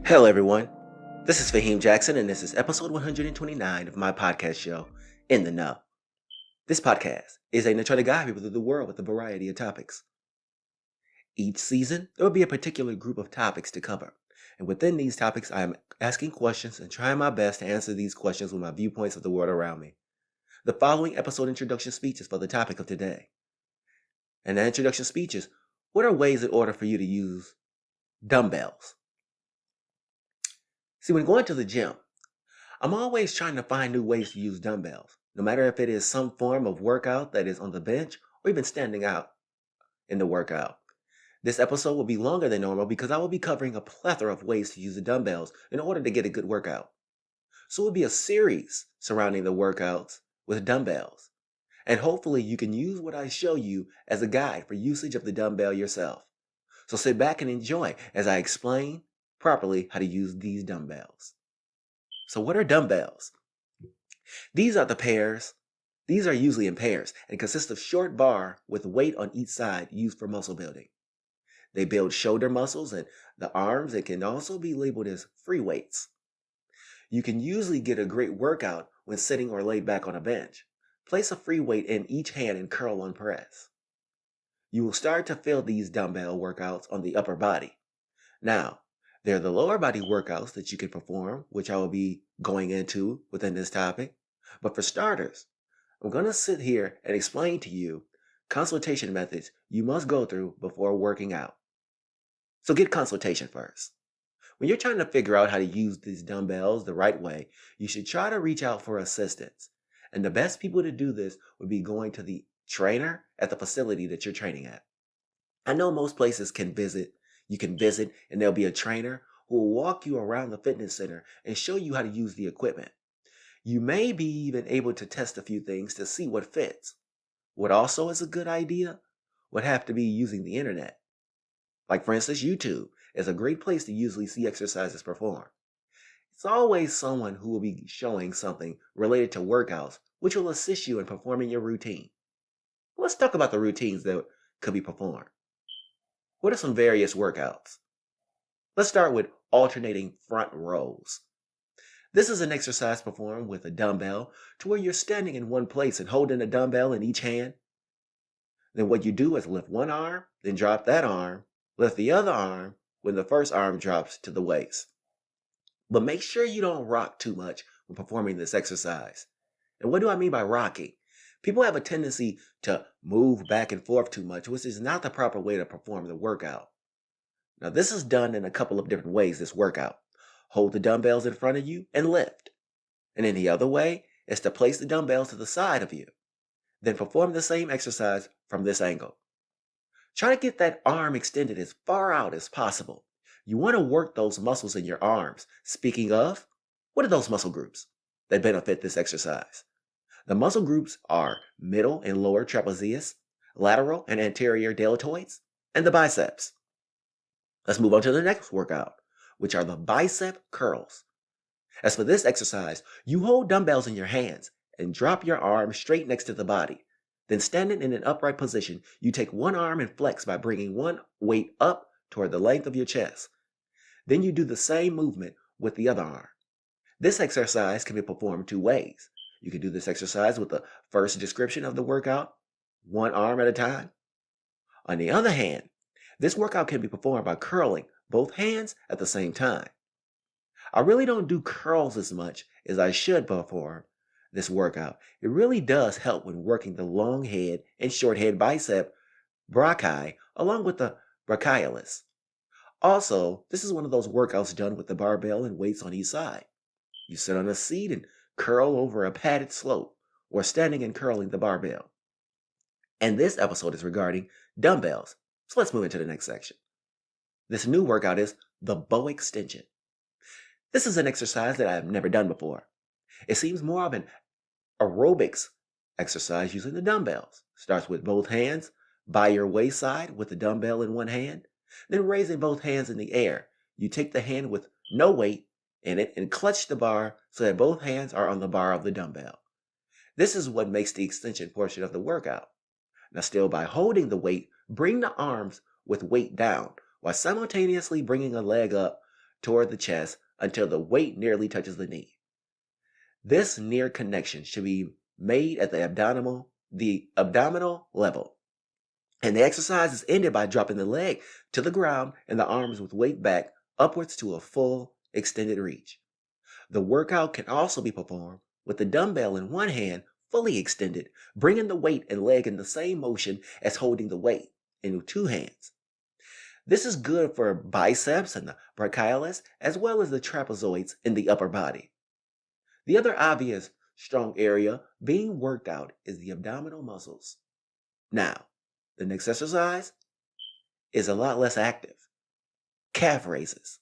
Hello, everyone. This is Faheem Jackson, and this is episode 129 of my podcast show, In the Know. This podcast is aimed to try to guide people through the world with a variety of topics. Each season, there will be a particular group of topics to cover, and within these topics, I am asking questions and trying my best to answer these questions with my viewpoints of the world around me. The following episode introduction speech is for the topic of today. And the introduction speech is, what are ways in order for you to use dumbbells? See, when going to the gym, I'm always trying to find new ways to use dumbbells, no matter if it is some form of workout that is on the bench or even standing out in the workout. This episode will be longer than normal because I will be covering a plethora of ways to use the dumbbells in order to get a good workout. So it will be a series surrounding the workouts with dumbbells. And hopefully you can use what I show you as a guide for usage of the dumbbell yourself. So sit back and enjoy as I explain properly how to use these dumbbells. So what are dumbbells? These are usually in pairs and consist of short bar with weight on each side used for muscle building. They build shoulder muscles and the arms and can also be labeled as free weights. You can usually get a great workout when sitting or laid back on a bench. Place a free weight in each hand and curl on press. You will start to feel these dumbbell workouts on the upper body. Now, there are the lower body workouts that you can perform, which I will be going into within this topic. But for starters, I'm going to sit here and explain to you consultation methods you must go through before working out. So get consultation first. When you're trying to figure out how to use these dumbbells the right way, you should try to reach out for assistance. And the best people to do this would be going to the trainer at the facility that you're training at. I know most places you can visit and there'll be a trainer who will walk you around the fitness center and show you how to use the equipment. You may be even able to test a few things to see what fits. What also is a good idea would have to be using the internet. Like for instance, YouTube is a great place to usually see exercises performed. It's always someone who will be showing something related to workouts, which will assist you in performing your routine. Let's talk about the routines that could be performed. What are some various workouts? Let's start with alternating front rows. This is an exercise performed with a dumbbell to where you're standing in one place and holding a dumbbell in each hand. Then what you do is lift one arm, then drop that arm, lift the other arm when the first arm drops to the waist. But make sure you don't rock too much when performing this exercise. And what do I mean by rocking? People have a tendency to move back and forth too much, which is not the proper way to perform the workout. Now, this is done in a couple of different ways, this workout. Hold the dumbbells in front of you and lift. And then the other way is to place the dumbbells to the side of you. Then perform the same exercise from this angle. Try to get that arm extended as far out as possible. You want to work those muscles in your arms. Speaking of, what are those muscle groups that benefit this exercise? The muscle groups are middle and lower trapezius, lateral and anterior deltoids, and the biceps. Let's move on to the next workout, which are the bicep curls. As for this exercise, you hold dumbbells in your hands and drop your arm straight next to the body. Then standing in an upright position, you take one arm and flex by bringing one weight up toward the length of your chest. Then you do the same movement with the other arm. This exercise can be performed two ways. You can do this exercise with the first description of the workout, one arm at a time. On the other hand, this workout can be performed by curling both hands at the same time. I really don't do curls as much as I should perform this workout. It really does help when working the long head and short head bicep brachii along with the brachialis. Also, this is one of those workouts done with the barbell and weights on each side. You sit on a seat and curl over a padded slope or standing and curling the barbell. And this episode is regarding dumbbells. So let's move into the next section. This new workout is the bow extension. This is an exercise that I have never done before. It seems more of an aerobics exercise using the dumbbells. Starts with both hands by your waist side with the dumbbell in one hand, then raising both hands in the air. You take the hand with no weight in it and clutch the bar so that both hands are on the bar of the dumbbell. This is what makes the extension portion of the workout. Now still by holding the weight, bring the arms with weight down while simultaneously bringing a leg up toward the chest until the weight nearly touches the knee. This near connection should be made at the abdominal level. And the exercise is ended by dropping the leg to the ground and the arms with weight back upwards to a full extended reach. The workout can also be performed with the dumbbell in one hand fully extended, bringing the weight and leg in the same motion as holding the weight in two hands. This is good for biceps and the brachialis as well as the trapezoids in the upper body. The other obvious strong area being worked out is the abdominal muscles. Now, the next exercise is a lot less active. Calf raises.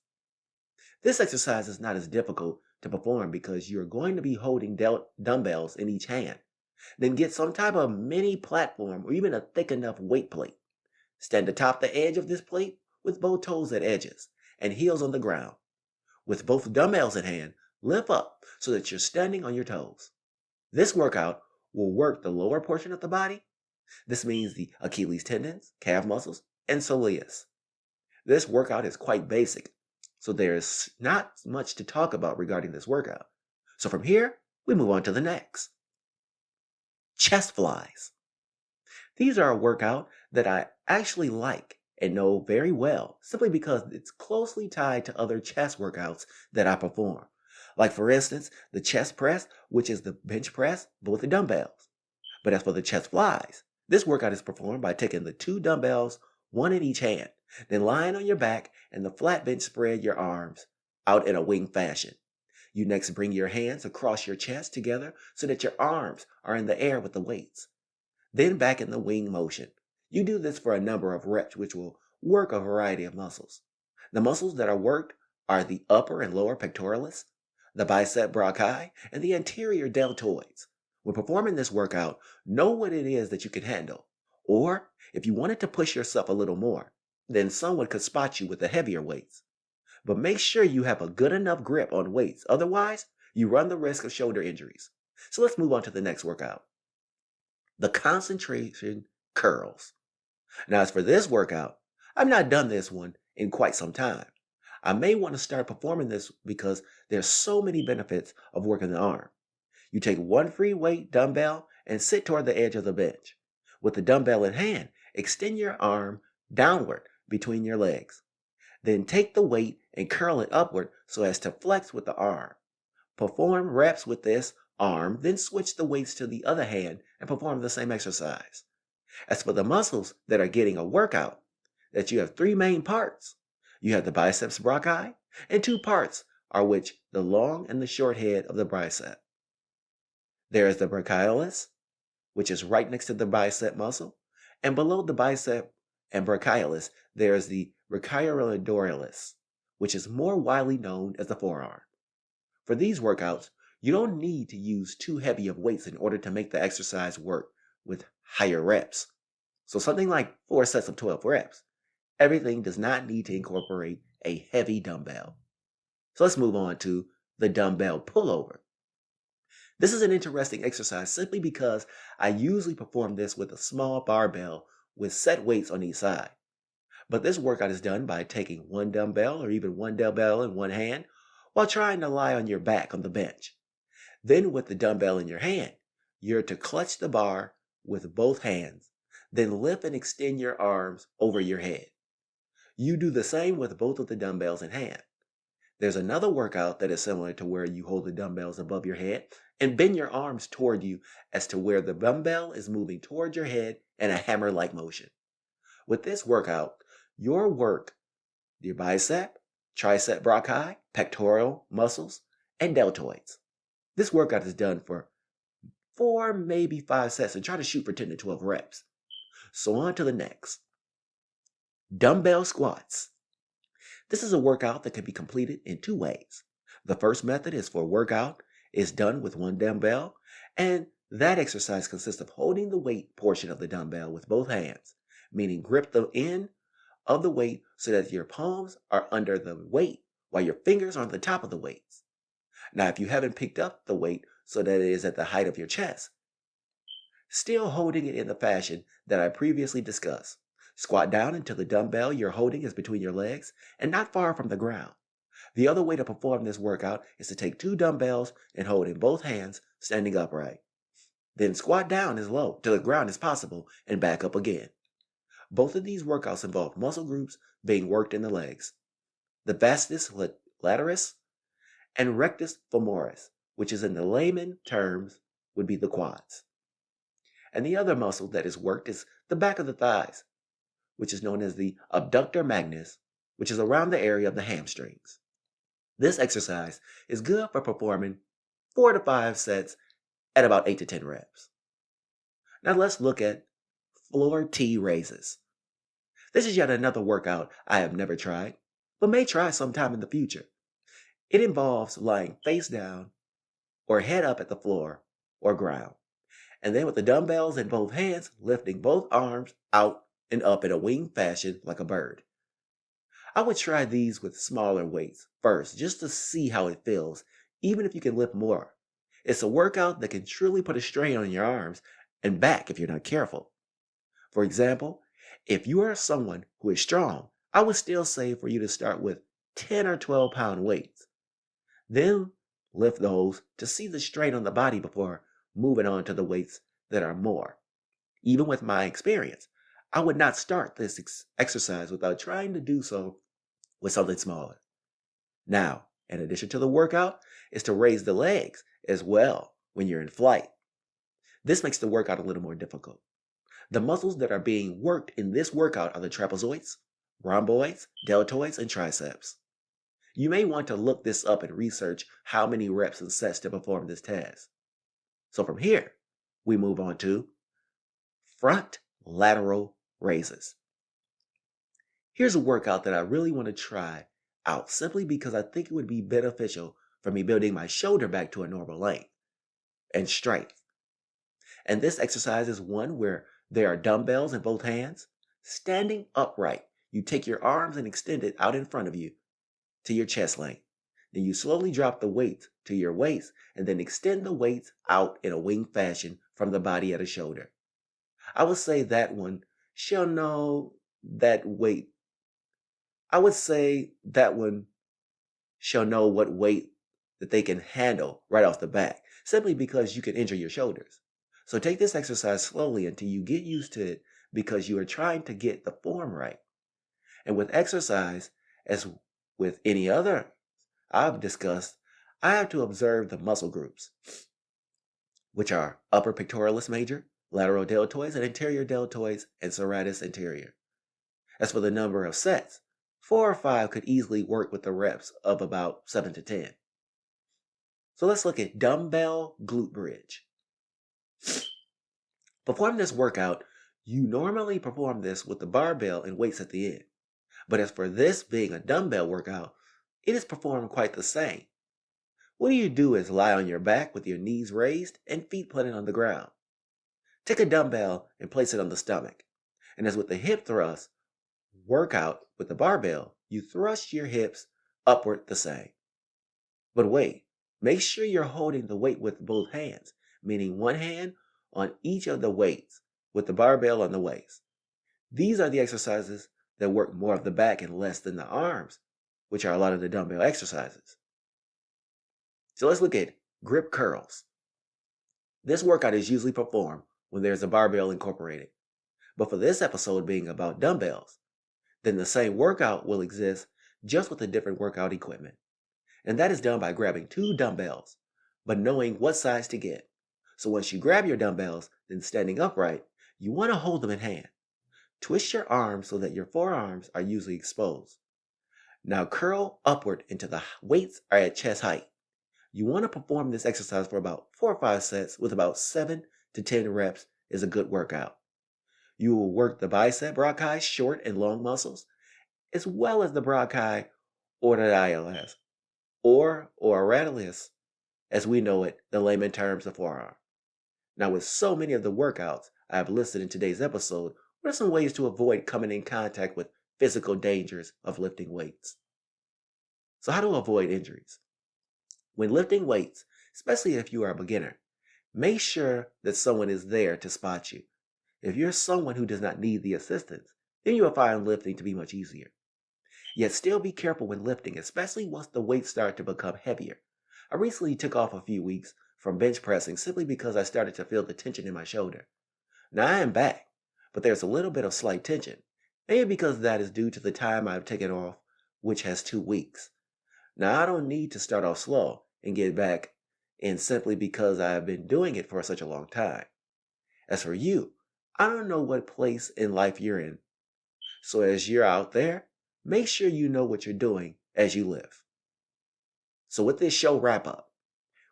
This exercise is not as difficult to perform because you're going to be holding dumbbells in each hand. Then get some type of mini platform or even a thick enough weight plate. Stand atop the edge of this plate with both toes at edges and heels on the ground. With both dumbbells in hand, lift up so that you're standing on your toes. This workout will work the lower portion of the body. This means the Achilles tendons, calf muscles, and soleus. This workout is quite basic, so there's not much to talk about regarding this workout. So from here, we move on to the next. Chest flies. These are a workout that I actually like and know very well simply because it's closely tied to other chest workouts that I perform. Like for instance, the chest press, which is the bench press, but with the dumbbells. But as for the chest flies, this workout is performed by taking the two dumbbells, one in each hand, then lying on your back and the flat bench spread your arms out in a wing fashion. You next bring your hands across your chest together so that your arms are in the air with the weights. Then back in the wing motion. You do this for a number of reps, which will work a variety of muscles. The muscles that are worked are the upper and lower pectoralis, the bicep brachii, and the anterior deltoids. When performing this workout, know what it is that you can handle. Or, if you wanted to push yourself a little more, then someone could spot you with the heavier weights. But make sure you have a good enough grip on weights, otherwise, you run the risk of shoulder injuries. So let's move on to the next workout. The concentration curls. Now, as for this workout, I've not done this one in quite some time. I may want to start performing this because there's so many benefits of working the arm. You take one free weight dumbbell and sit toward the edge of the bench. With the dumbbell in hand, extend your arm downward between your legs. Then take the weight and curl it upward so as to flex with the arm. Perform reps with this arm, then switch the weights to the other hand and perform the same exercise. As for the muscles that are getting a workout, that you have three main parts. You have the biceps brachii, and two parts are which the long and the short head of the bicep. There is the brachialis, which is right next to the bicep muscle, and below the bicep and brachialis, there is the brachioradialis, which is more widely known as the forearm. For these workouts, you don't need to use too heavy of weights in order to make the exercise work with higher reps. So something like 4 sets of 12 reps. Everything does not need to incorporate a heavy dumbbell. So let's move on to the dumbbell pullover. This is an interesting exercise simply because I usually perform this with a small barbell with set weights on each side. But this workout is done by taking one dumbbell or even one dumbbell in one hand while trying to lie on your back on the bench. Then with the dumbbell in your hand, you're to clutch the bar with both hands, then lift and extend your arms over your head. You do the same with both of the dumbbells in hand. There's another workout that is similar to where you hold the dumbbells above your head and bend your arms toward you as to where the dumbbell is moving toward your head in a hammer-like motion. With this workout, your bicep, tricep brachii, pectoral muscles, and deltoids. This workout is done for 4, maybe 5 sets and try to shoot for 10 to 12 reps. So on to the next. Dumbbell squats. This is a workout that can be completed in 2 ways. The first method is for workout is done with one dumbbell, and that exercise consists of holding the weight portion of the dumbbell with both hands, meaning grip the end of the weight so that your palms are under the weight while your fingers are on the top of the weights. Now, if you haven't picked up the weight so that it is at the height of your chest, still holding it in the fashion that I previously discussed. Squat down until the dumbbell you're holding is between your legs and not far from the ground. The other way to perform this workout is to take 2 dumbbells and hold in both hands, standing upright. Then squat down as low to the ground as possible and back up again. Both of these workouts involve muscle groups being worked in the legs. The vastus lataris and rectus femoris, which is in the layman terms would be the quads. And the other muscle that is worked is the back of the thighs, which is known as the abductor magnus, which is around the area of the hamstrings. This exercise is good for performing 4 to 5 sets at about 8 to 10 reps. Now let's look at floor T raises. This is yet another workout I have never tried, but may try sometime in the future. It involves lying face down or head up at the floor or ground, and then with the dumbbells in both hands, lifting both arms out and up in a wing fashion like a bird. I would try these with smaller weights first just to see how it feels, even if you can lift more. It's a workout that can truly put a strain on your arms and back if you're not careful. For example, if you are someone who is strong, I would still say for you to start with 10 or 12 pound weights. Then lift those to see the strain on the body before moving on to the weights that are more. Even with my experience, I would not start this exercise without trying to do so with something smaller. Now, in addition to the workout, is to raise the legs as well when you're in flight. This makes the workout a little more difficult. The muscles that are being worked in this workout are the trapezoids, rhomboids, deltoids, and triceps. You may want to look this up and research how many reps and sets to perform this task. So from here, we move on to front lateral raises. Here's a workout that I really want to try out simply because I think it would be beneficial for me building my shoulder back to a normal length and strength. And this exercise is one where there are dumbbells in both hands. Standing upright, you take your arms and extend it out in front of you to your chest length. Then you slowly drop the weight to your waist and then extend the weights out in a wing fashion from the body at the shoulder. I would say that one shall know that weight. I would say that one shall know what weight that they can handle right off the bat, simply because you can injure your shoulders. So take this exercise slowly until you get used to it because you are trying to get the form right. And with exercise, as with any other I've discussed, I have to observe the muscle groups, which are upper pectoralis major, lateral deltoids, and anterior deltoids, and serratus anterior. As for the number of sets, 4 or 5 could easily work with the reps of about 7 to 10. So let's look at dumbbell glute bridge. Perform this workout, you normally perform this with the barbell and weights at the end. But as for this being a dumbbell workout, it is performed quite the same. What you do is lie on your back with your knees raised and feet planted on the ground. Take a dumbbell and place it on the stomach. And as with the hip thrust workout with the barbell, you thrust your hips upward the same. But wait, make sure you're holding the weight with both hands, meaning one hand on each of the weights with the barbell on the waist. These are the exercises that work more of the back and less than the arms, which are a lot of the dumbbell exercises. So let's look at grip curls. This workout is usually performed when there's a barbell incorporated. But for this episode being about dumbbells, then the same workout will exist just with a different workout equipment. And that is done by grabbing 2 dumbbells, but knowing what size to get. So once you grab your dumbbells, then standing upright, you want to hold them in hand. Twist your arms so that your forearms are usually exposed. Now curl upward until the weights are at chest height. You want to perform this exercise for about 4 or 5 sets with about 7 to 10 reps is a good workout. You will work the bicep brachii short and long muscles, as well as the brachii ordialis, or radialis, as we know it, the layman terms of forearm. Now with so many of the workouts I have listed in today's episode, what are some ways to avoid coming in contact with physical dangers of lifting weights? So how to avoid injuries? When lifting weights, especially if you are a beginner, make sure that someone is there to spot you. If you're someone who does not need the assistance, then you will find lifting to be much easier. Yet still be careful when lifting, especially once the weights start to become heavier. I recently took off a few weeks from bench pressing simply because I started to feel the tension in my shoulder. Now I am back, but there's a little bit of slight tension, maybe because that is due to the time I've taken off, which has 2 weeks. Now I don't need to start off slow and get back in simply because I have been doing it for such a long time. As for you, I don't know what place in life you're in, so as you're out there, make sure you know what you're doing as you live. So with this show wrap up,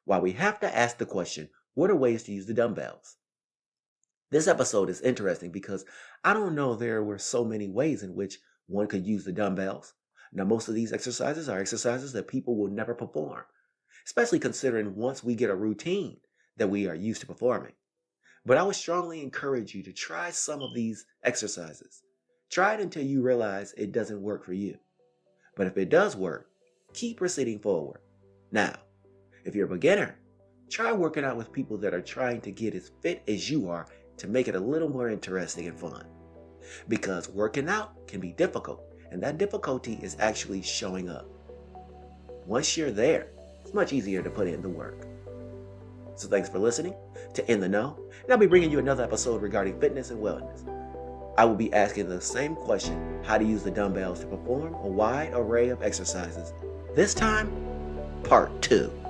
while we have to ask the question, what are ways to use the dumbbells? This episode is interesting because I don't know there were so many ways in which one could use the dumbbells. Now, most of these exercises are exercises that people will never perform, especially considering once we get a routine that we are used to performing. But I would strongly encourage you to try some of these exercises. Try it until you realize it doesn't work for you. But if it does work, keep proceeding forward. Now, if you're a beginner, try working out with people that are trying to get as fit as you are to make it a little more interesting and fun. Because working out can be difficult, and that difficulty is actually showing up. Once you're there, it's much easier to put in the work. So thanks for listening to In the Know, and I'll be bringing you another episode regarding fitness and wellness. I will be asking the same question, how to use the dumbbells to perform a wide array of exercises. This time, part 2.